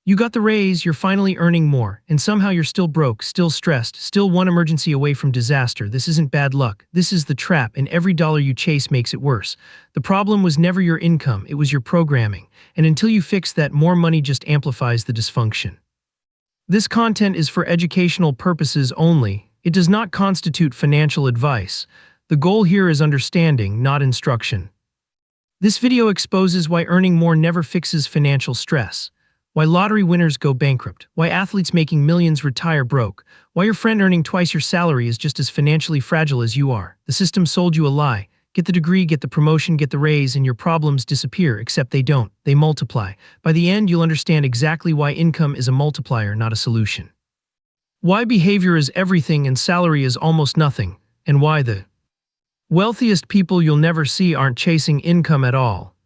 You got the raise, you're finally earning more, and somehow you're still broke, still stressed, still one emergency away from disaster. This isn't bad luck. This is the trap, and every dollar you chase makes it worse. The problem was never your income, it was your programming. And until you fix that, more money just amplifies the dysfunction. This content is for educational purposes only. It does not constitute financial advice. The goal here is understanding, not instruction. This video exposes why earning more never fixes financial stress. Why lottery winners go bankrupt, why athletes making millions retire broke, why your friend earning twice your salary is just as financially fragile as you are. The system sold you a lie. Get the degree, get the promotion, get the raise, and your problems disappear, except they don't. They multiply. By the end, you'll understand exactly why income is a multiplier, not a solution. Why behavior is everything and salary is almost nothing, and why the wealthiest people you'll never see aren't chasing income at all.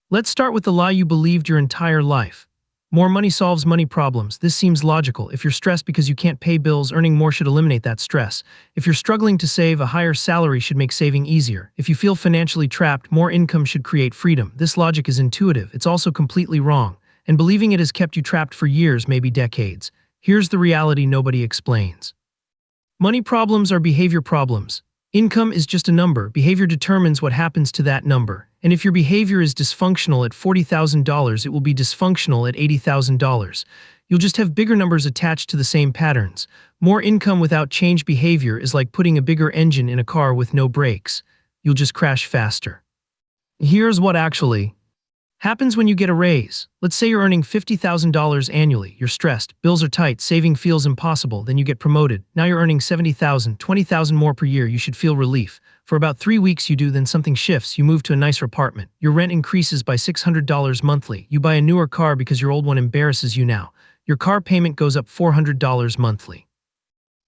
Let's start with the lie you believed your entire life. More money solves money problems. This seems logical. If you're stressed because you can't pay bills, earning more should eliminate that stress. If you're struggling to save, a higher salary should make saving easier. If you feel financially trapped, more income should create freedom. This logic is intuitive. It's also completely wrong. And believing it has kept you trapped for years, maybe decades. Here's the reality nobody explains. Money problems are behavior problems. Income is just a number. Behavior determines what happens to that number. And if your behavior is dysfunctional at $40,000, it will be dysfunctional at $80,000. You'll just have bigger numbers attached to the same patterns. More income without changed behavior is like putting a bigger engine in a car with no brakes. You'll just crash faster. Here's what actually happens when you get a raise. Let's say you're earning $50,000 annually. You're stressed, bills are tight, saving feels impossible, then you get promoted. Now you're earning $70,000, $20,000 more per year. You should feel relief. For about 3 weeks you do, then something shifts. You move to a nicer apartment. Your rent increases by $600 monthly. You buy a newer car because your old one embarrasses you now. Your car payment goes up $400 monthly.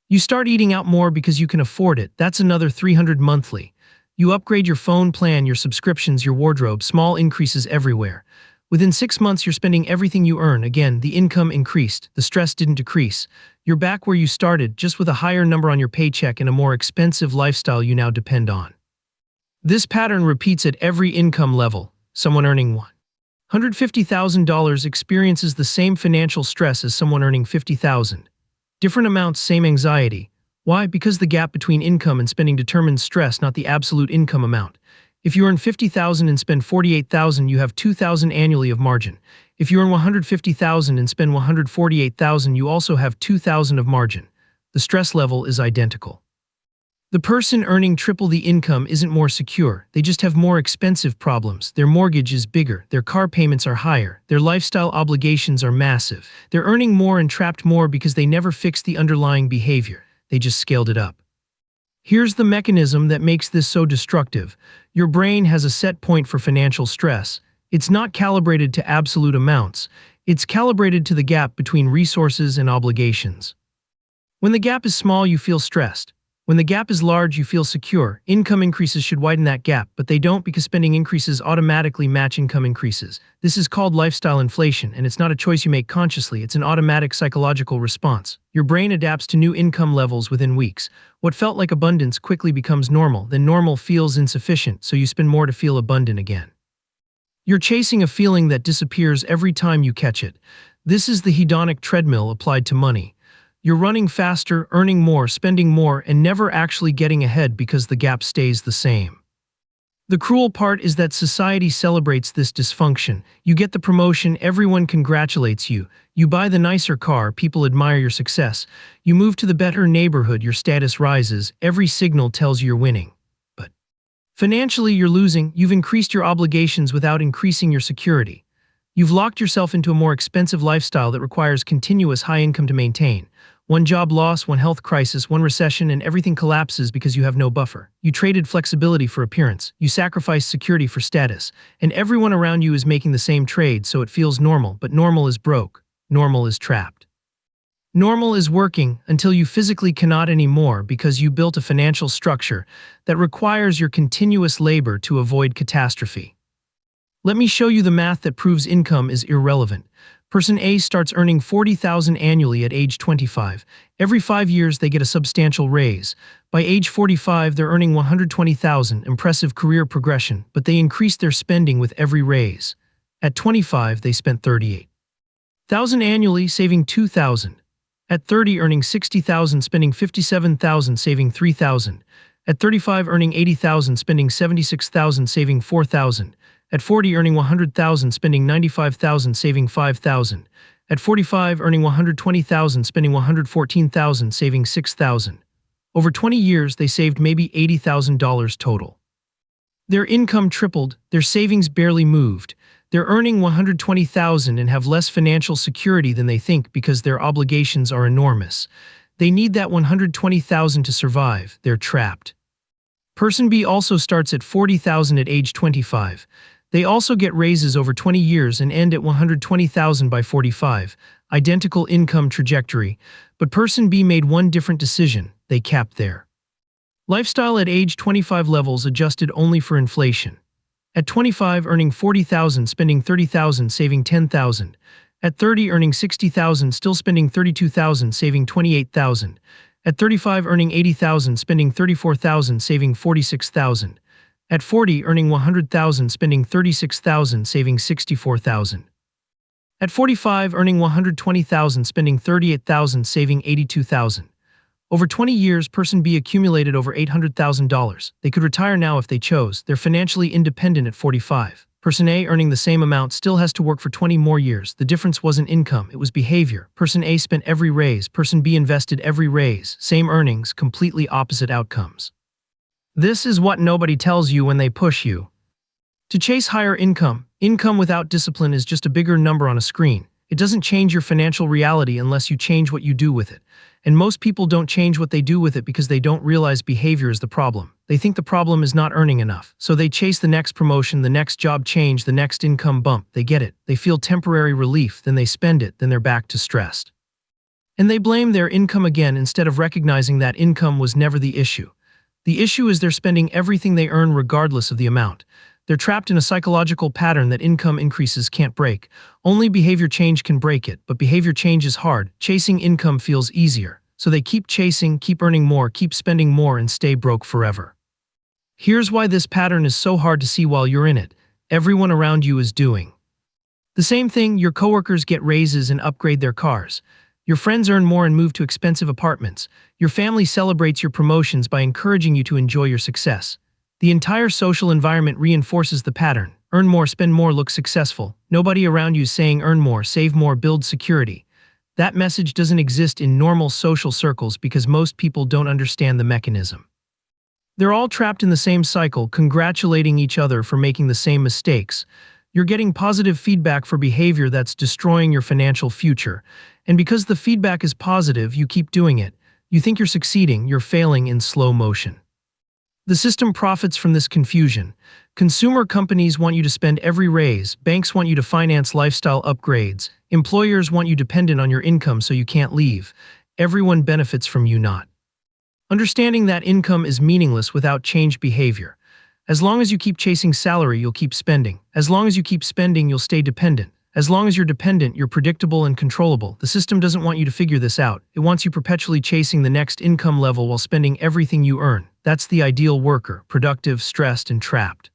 You start eating out more because you can afford it. That's another $300 monthly. You upgrade your phone plan, your subscriptions, your wardrobe, small increases everywhere. Within 6 months, you're spending everything you earn. Again, the income increased, the stress didn't decrease. You're back where you started, just with a higher number on your paycheck and a more expensive lifestyle you now depend on. This pattern repeats at every income level. Someone earning $150,000 experiences the same financial stress as someone earning $50,000. Different amounts, same anxiety. Why? Because the gap between income and spending determines stress, not the absolute income amount. If you earn $50,000 and spend $48,000, you have $2,000 annually of margin. If you earn $150,000 and spend $148,000, you also have $2,000 of margin. The stress level is identical. The person earning triple the income isn't more secure, they just have more expensive problems. Their mortgage is bigger, their car payments are higher, their lifestyle obligations are massive. They're earning more and trapped more because they never fixed the underlying behavior. They just scaled it up. Here's the mechanism that makes this so destructive. Your brain has a set point for financial stress. It's not calibrated to absolute amounts. It's calibrated to the gap between resources and obligations. When the gap is small, you feel stressed. When the gap is large, you feel secure. Income increases should widen that gap, but they don't because spending increases automatically match income increases. This is called lifestyle inflation, and it's not a choice you make consciously, it's an automatic psychological response. Your brain adapts to new income levels within weeks. What felt like abundance quickly becomes normal, then normal feels insufficient, so you spend more to feel abundant again. You're chasing a feeling that disappears every time you catch it. This is the hedonic treadmill applied to money. You're running faster, earning more, spending more, and never actually getting ahead because the gap stays the same. The cruel part is that society celebrates this dysfunction. You get the promotion, everyone congratulates you. You buy the nicer car, people admire your success. You move to the better neighborhood, your status rises. Every signal tells you you're winning. But financially, you're losing. You've increased your obligations without increasing your security. You've locked yourself into a more expensive lifestyle that requires continuous high income to maintain. One job loss, one health crisis, one recession, and everything collapses because you have no buffer. You traded flexibility for appearance. You sacrificed security for status. And everyone around you is making the same trade, so it feels normal. But normal is broke. Normal is trapped. Normal is working until you physically cannot anymore because you built a financial structure that requires your continuous labor to avoid catastrophe. Let me show you the math that proves income is irrelevant. Person A starts earning $40,000 annually at age 25. Every 5 years, they get a substantial raise. By age 45, they're earning $120,000, impressive career progression, but they increased their spending with every raise. At 25, they spent $38,000. 1,000 annually, saving 2,000. At 30, earning 60,000, spending 57,000, saving 3,000. At 35, earning 80,000, spending 76,000, saving 4,000. At 40, earning 100,000, spending 95,000, saving 5,000. At 45, earning 120,000, spending 114,000, saving 6,000. Over 20 years, they saved maybe $80,000 total. Their income tripled, their savings barely moved. They're earning 120,000 and have less financial security than they think because their obligations are enormous. They need that 120,000 to survive. They're trapped. Person B also starts at 40,000 at age 25. They also get raises over 20 years and end at 120,000 by 45. Identical income trajectory, but person B made one different decision. They capped their lifestyle at age 25 levels adjusted only for inflation. At 25, earning 40,000, spending 30,000, saving 10,000. At 30, earning 60,000, still spending 32,000, saving 28,000. At 35, earning 80,000, spending 34,000, saving 46,000. At 40, earning 100,000, spending 36,000, saving 64,000. At 45, earning 120,000, spending 38,000, saving 82,000. Over 20 years, person B accumulated over $800,000. They could retire now if they chose. They're financially independent at 45. Person A, earning the same amount, still has to work for 20 more years. The difference wasn't income, it was behavior. Person A spent every raise. Person B invested every raise. Same earnings, completely opposite outcomes. This is what nobody tells you when they push you to chase higher income. Income without discipline is just a bigger number on a screen. It doesn't change your financial reality unless you change what you do with it. And most people don't change what they do with it because they don't realize behavior is the problem. They think the problem is not earning enough. So they chase the next promotion, the next job change, the next income bump. They get it. They feel temporary relief, then they spend it, then they're back to stressed. And they blame their income again instead of recognizing that income was never the issue. The issue is they're spending everything they earn regardless of the amount. They're trapped in a psychological pattern that income increases can't break. Only behavior change can break it, but behavior change is hard. Chasing income feels easier. So they keep chasing, keep earning more, keep spending more, and stay broke forever. Here's why this pattern is so hard to see while you're in it. Everyone around you is doing the same thing. Your coworkers get raises and upgrade their cars. Your friends earn more and move to expensive apartments. Your family celebrates your promotions by encouraging you to enjoy your success. The entire social environment reinforces the pattern. Earn more, spend more, look successful. Nobody around you is saying earn more, save more, build security. That message doesn't exist in normal social circles because most people don't understand the mechanism. They're all trapped in the same cycle, congratulating each other for making the same mistakes. You're getting positive feedback for behavior that's destroying your financial future. And because the feedback is positive, you keep doing it. You think you're succeeding, you're failing in slow motion. The system profits from this confusion. Consumer companies want you to spend every raise, banks want you to finance lifestyle upgrades, employers want you dependent on your income so you can't leave. Everyone benefits from you not understanding that income is meaningless without changed behavior. As long as you keep chasing salary, you'll keep spending. As long as you keep spending, you'll stay dependent. As long as you're dependent, you're predictable and controllable. The system doesn't want you to figure this out. It wants you perpetually chasing the next income level while spending everything you earn. That's the ideal worker, productive, stressed, and trapped.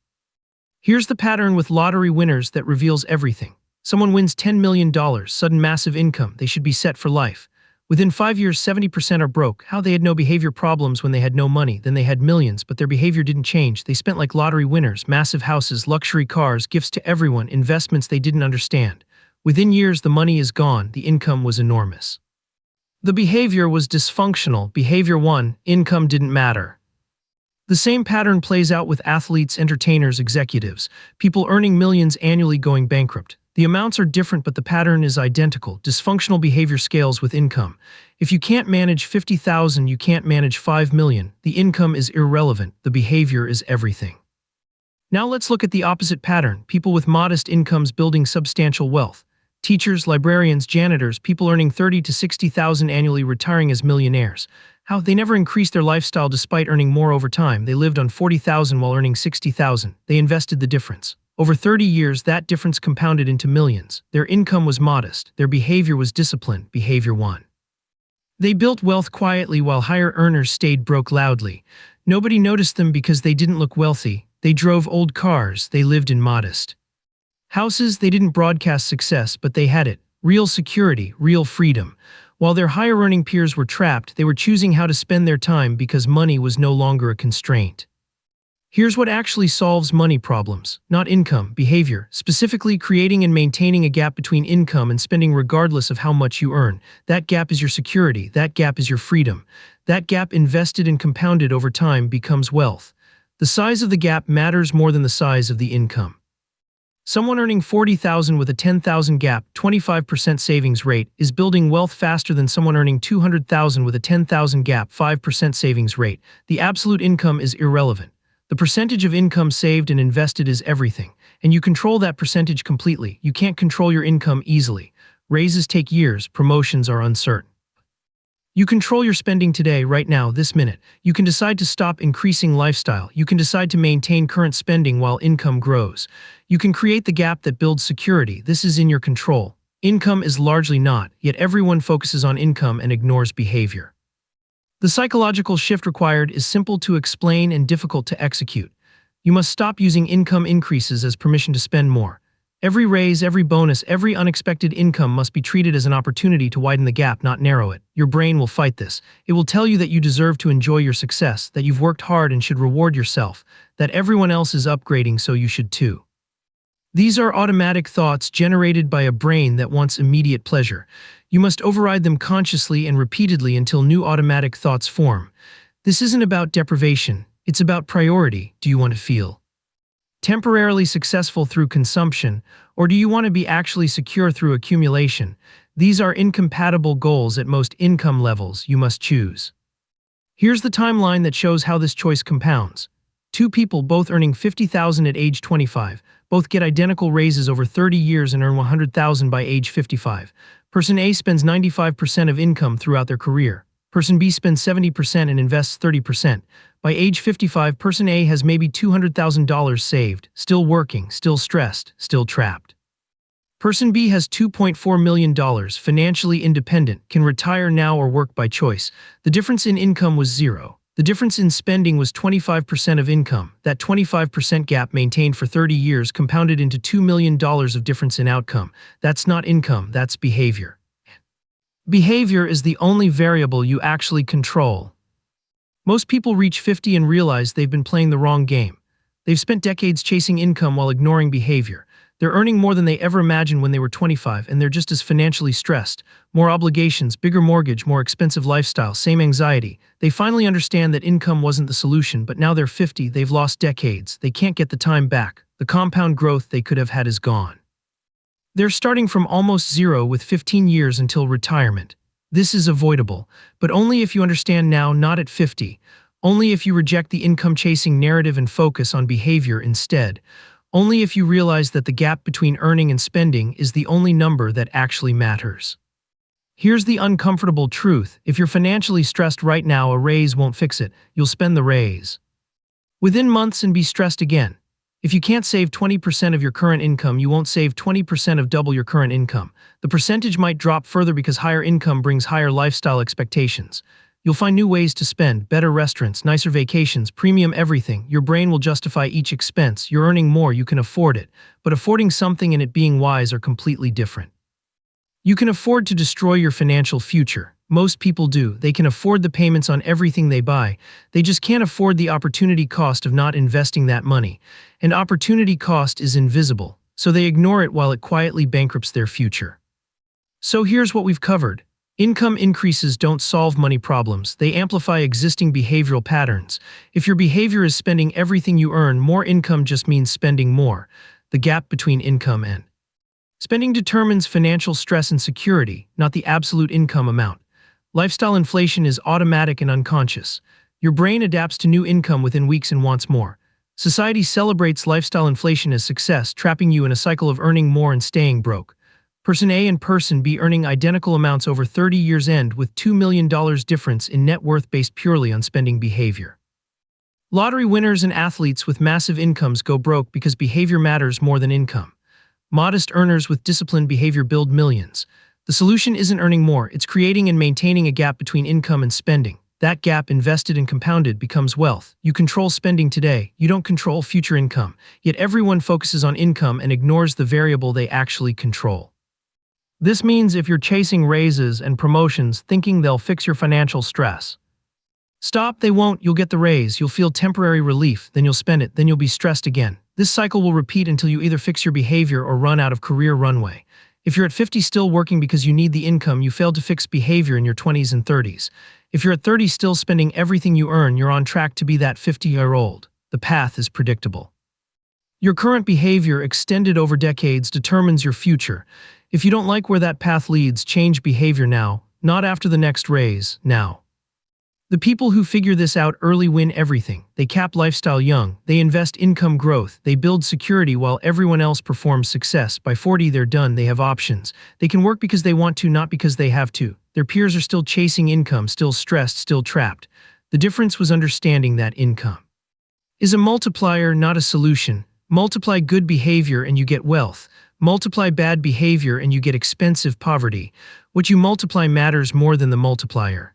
Here's the pattern with lottery winners that reveals everything. Someone wins $10 million, sudden massive income. They should be set for life. Within 5 years, 70% are broke. How? They had no behavior problems when they had no money. Then they had millions, but their behavior didn't change. They spent like lottery winners, massive houses, luxury cars, gifts to everyone, investments they didn't understand. Within years, the money is gone. The income was enormous. The behavior was dysfunctional. Behavior 1, income didn't matter. The same pattern plays out with athletes, entertainers, executives, people earning millions annually going bankrupt. The amounts are different, but the pattern is identical. Dysfunctional behavior scales with income. If you can't manage 50,000, you can't manage 5 million. The income is irrelevant. The behavior is everything. Now let's look at the opposite pattern. People with modest incomes building substantial wealth. Teachers, librarians, janitors, people earning 30 to 60,000 annually retiring as millionaires. How? They never increased their lifestyle despite earning more over time. They lived on 40,000 while earning 60,000. They invested the difference. Over 30 years, that difference compounded into millions. Their income was modest. Their behavior was disciplined. Behavior 1. They built wealth quietly while higher earners stayed broke loudly. Nobody noticed them because they didn't look wealthy. They drove old cars. They lived in modest houses. They didn't broadcast success, but they had it. real security, real freedom. While their higher-earning peers were trapped, they were choosing how to spend their time because money was no longer a constraint. Here's what actually solves money problems, not income, behavior, specifically creating and maintaining a gap between income and spending regardless of how much you earn. That gap is your security, that gap is your freedom. That gap invested and compounded over time becomes wealth. The size of the gap matters more than the size of the income. Someone earning $40,000 with a $10,000 gap, 25% savings rate, is building wealth faster than someone earning $200,000 with a $10,000 gap, 5% savings rate. The absolute income is irrelevant. The percentage of income saved and invested is everything, and you control that percentage completely. You can't control your income easily. Raises take years, promotions are uncertain. You control your spending today, right now, this minute. You can decide to stop increasing lifestyle. You can decide to maintain current spending while income grows. You can create the gap that builds security. This is in your control. Income is largely not, yet everyone focuses on income and ignores behavior. The psychological shift required is simple to explain and difficult to execute. You must stop using income increases as permission to spend more. Every raise, every bonus, every unexpected income must be treated as an opportunity to widen the gap, not narrow it. Your brain will fight this. It will tell you that you deserve to enjoy your success, that you've worked hard and should reward yourself, that everyone else is upgrading so you should too. These are automatic thoughts generated by a brain that wants immediate pleasure. You must override them consciously and repeatedly until new automatic thoughts form. This isn't about deprivation, it's about priority. Do you want to feel temporarily successful through consumption, or do you want to be actually secure through accumulation? These are incompatible goals at most income levels. You must choose. Here's the timeline that shows how this choice compounds. Two people both earning $50,000 at age 25, both get identical raises over 30 years and earn $100,000 by age 55. Person A spends 95% of income throughout their career. Person B spends 70% and invests 30%. By age 55, person A has maybe $200,000 saved, still working, still stressed, still trapped. Person B has $2.4 million, financially independent, can retire now or work by choice. The difference in income was zero. The difference in spending was 25% of income. That 25% gap maintained for 30 years compounded into $2 million of difference in outcome. That's not income, that's behavior. Behavior is the only variable you actually control. Most people reach 50 and realize they've been playing the wrong game. They've spent decades chasing income while ignoring behavior. They're earning more than they ever imagined when they were 25, and they're just as financially stressed. More obligations, bigger mortgage, more expensive lifestyle, same anxiety. They finally understand that income wasn't the solution, but now they're 50, they've lost decades. They can't get the time back. The compound growth they could have had is gone. They're starting from almost zero with 15 years until retirement. This is avoidable, but only if you understand now, not at 50. Only if you reject the income-chasing narrative and focus on behavior instead. Only if you realize that the gap between earning and spending is the only number that actually matters. Here's the uncomfortable truth. If you're financially stressed right now, a raise won't fix it. You'll spend the raise within months and be stressed again. If you can't save 20% of your current income, you won't save 20% of double your current income. The percentage might drop further because higher income brings higher lifestyle expectations. You'll find new ways to spend, better restaurants, nicer vacations, premium everything. Your brain will justify each expense. You're earning more, you can afford it. But affording something and it being wise are completely different. You can afford to destroy your financial future. Most people do. They can afford the payments on everything they buy. They just can't afford the opportunity cost of not investing that money. And opportunity cost is invisible, so they ignore it while it quietly bankrupts their future. So here's what we've covered. Income increases don't solve money problems. They amplify existing behavioral patterns. If your behavior is spending everything you earn, more income just means spending more. The gap between income and spending determines financial stress and security, not the absolute income amount. Lifestyle inflation is automatic and unconscious. Your brain adapts to new income within weeks and wants more. Society celebrates lifestyle inflation as success, trapping you in a cycle of earning more and staying broke. Person A and Person B earning identical amounts over 30 years end with $2 million difference in net worth based purely on spending behavior. Lottery winners and athletes with massive incomes go broke because behavior matters more than income. Modest earners with disciplined behavior build millions. The solution isn't earning more, it's creating and maintaining a gap between income and spending. That gap, invested and compounded, becomes wealth. You control spending today, you don't control future income. Yet everyone focuses on income and ignores the variable they actually control. This means if you're chasing raises and promotions thinking they'll fix your financial stress, stop, they won't. You'll get the raise, you'll feel temporary relief, then you'll spend it, then you'll be stressed again. This cycle will repeat until you either fix your behavior or run out of career runway. If you're at 50 still working because you need the income, you failed to fix behavior in your 20s and 30s. If you're at 30 still spending everything you earn, you're on track to be that 50-year-old. The path is predictable. Your current behavior extended over decades determines your future. If you don't like where that path leads, change behavior now, not after the next raise, now. The people who figure this out early win everything. They cap lifestyle young, they invest income growth, they build security while everyone else performs success. By 40 they're done, they have options. They can work because they want to, not because they have to. Their peers are still chasing income, still stressed, still trapped. The difference was understanding that income is a multiplier, not a solution. Multiply good behavior and you get wealth. Multiply bad behavior and you get expensive poverty. What you multiply matters more than the multiplier.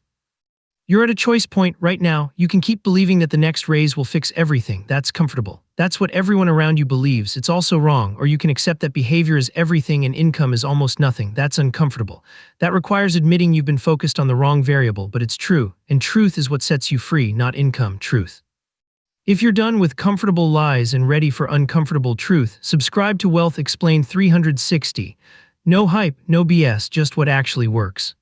You're at a choice point right now. You can keep believing that the next raise will fix everything. That's comfortable. That's what everyone around you believes. It's also wrong. Or you can accept that behavior is everything and income is almost nothing. That's uncomfortable. That requires admitting you've been focused on the wrong variable, but it's true. And truth is what sets you free, not income, truth. If you're done with comfortable lies and ready for uncomfortable truth, subscribe to Wealth Explained 360. No hype, no BS, just what actually works.